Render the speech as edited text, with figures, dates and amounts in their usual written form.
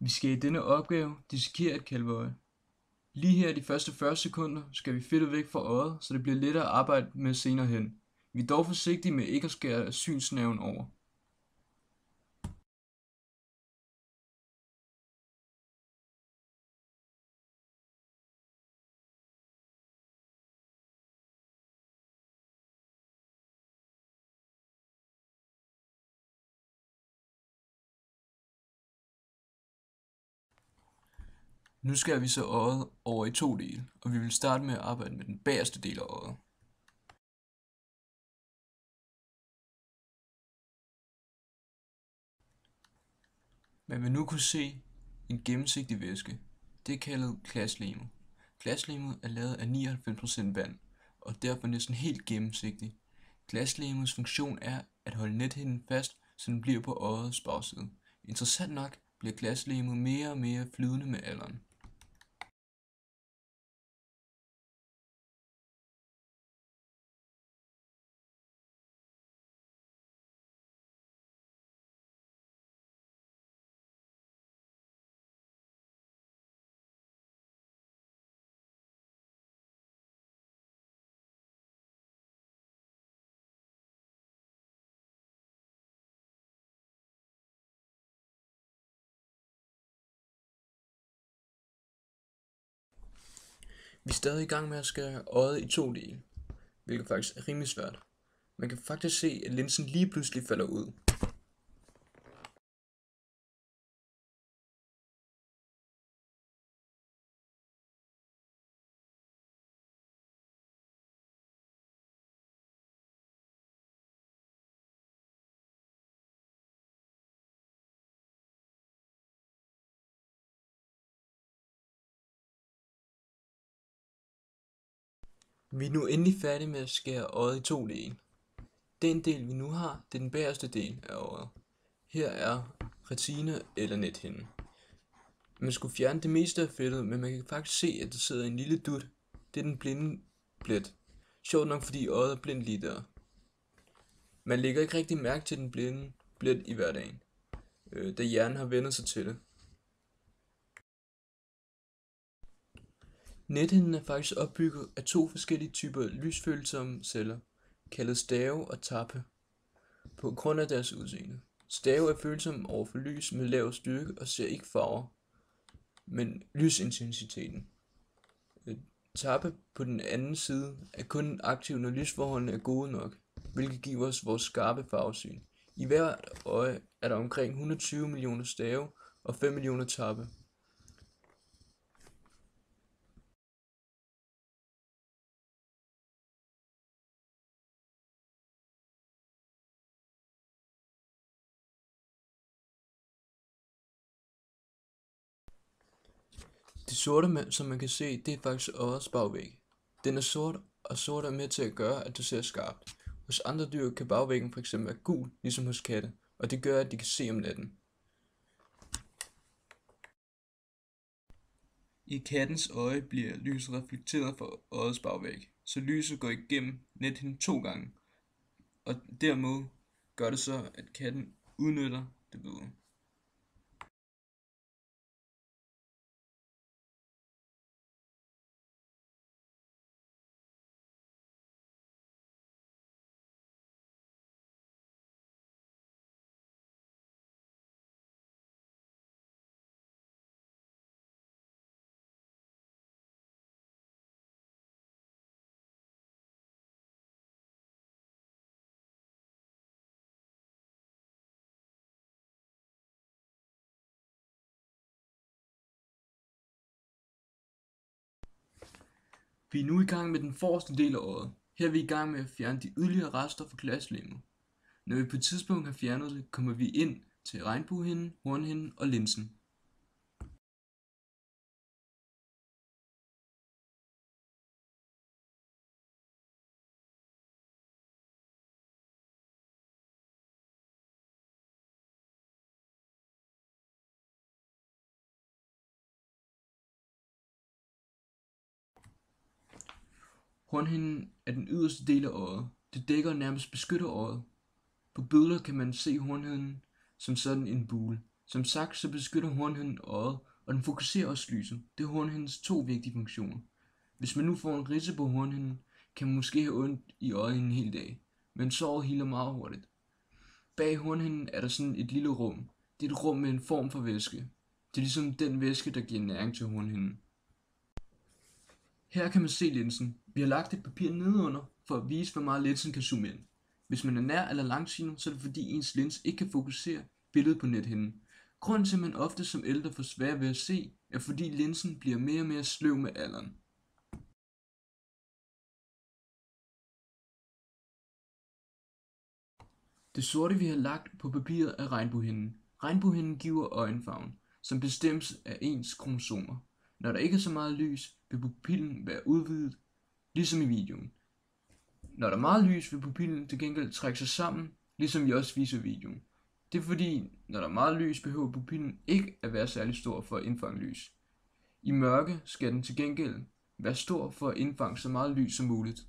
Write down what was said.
Vi skal i denne opgave dissekere et kalveøje. Lige her de første 40 sekunder skal vi fedtet væk fra øjet, så det bliver lettere at arbejde med senere hen. Vi er dog forsigtige med ikke at skære synsnerven over. Nu skærer vi så øjet over i 2 dele, og vi vil starte med at arbejde med den bagerste del af øjet. Man vil nu kunne se en gennemsigtig væske. Det er kaldet glaslemur. Glaslemuret er lavet af 99% vand, og derfor næsten helt gennemsigtig. Glaslemurets funktion er at holde nethinden fast, så den bliver på øjets bagside. Interessant nok bliver glaslemur mere og mere flydende med alderen. Vi er stadig i gang med at skære øjet i 2 dele, hvilket faktisk er rimelig svært. Man kan faktisk se, at linsen lige pludselig falder ud. Vi er nu endelig færdige med at skære øjet i 2 dele. Den del vi nu har, det er den bagerste del af øjet. Her er retina eller nethinden. Man skulle fjerne det meste af fedtet, men man kan faktisk se, at der sidder en lille dut. Det er den blinde plet. Sjovt nok, fordi øjet er blindt lige der. Man lægger ikke rigtig mærke til den blinde plet i hverdagen, da hjernen har vendt sig til det. Nethinden er faktisk opbygget af 2 forskellige typer lysfølsomme celler, kaldet stave og tappe, på grund af deres udseende. Stave er følsomme over for lys med lav styrke og ser ikke farver, men lysintensiteten. Tappe på den anden side er kun aktiv, når lysforholdene er gode nok, hvilket giver os vores skarpe farvesyn. I hvert øje er der omkring 120 millioner stave og 5 millioner tappe. Det sorte, som man kan se, det er faktisk øjets bagvæg. Den er sort, og sort er med til at gøre, at du ser skarpt. Hos andre dyr kan bagvæggen fx være gul, ligesom hos katte, og det gør, at de kan se om natten. I kattens øje bliver lyset reflekteret fra øjets bagvæg, så lyset går igennem nethinden 2 gange, og dermed gør det så, at katten udnytter det bedre. Vi er nu i gang med den forreste del af øjet. Her er vi i gang med at fjerne de yderligere rester fra glaslemur. Når vi på et tidspunkt har fjernet det, kommer vi ind til regnbuehinden, hornhinden og linsen. Hornhinden er den yderste del af øjet. Det dækker og nærmest beskytter øjet. På billeder kan man se hornhinden som sådan en bule. Som sagt, så beskytter hornhinden øjet, og den fokuserer også lyset. Det er hornhindens to vigtige funktioner. Hvis man nu får en ridse på hornhinden, kan man måske have ondt i øjet en hel dag, men såret healer meget hurtigt. Bag hornhinden er der sådan et lille rum. Det er et rum med en form for væske. Det er ligesom den væske, der giver næring til hornhinden. Her kan man se linsen. Vi har lagt et papir nedenunder for at vise, hvor meget linsen kan zoome ind. Hvis man er nær eller langsynet, så er det fordi ens lins ikke kan fokusere billedet på nethinden. Grunden til, at man ofte som ældre får svært ved at se, er fordi linsen bliver mere og mere sløv med alderen. Det sorte, vi har lagt på papiret, er regnbuehinden. Regnbuehinden giver øjenfarven, som bestemmes af ens kromosomer. Når der ikke er så meget lys, vil pupillen være udvidet, ligesom i videoen. Når der er meget lys, vil pupillen til gengæld trække sig sammen, ligesom vi også viser i videoen. Det er fordi, når der er meget lys, behøver pupillen ikke at være særlig stor for at indfange lys. I mørke skal den til gengæld være stor for at indfange så meget lys som muligt.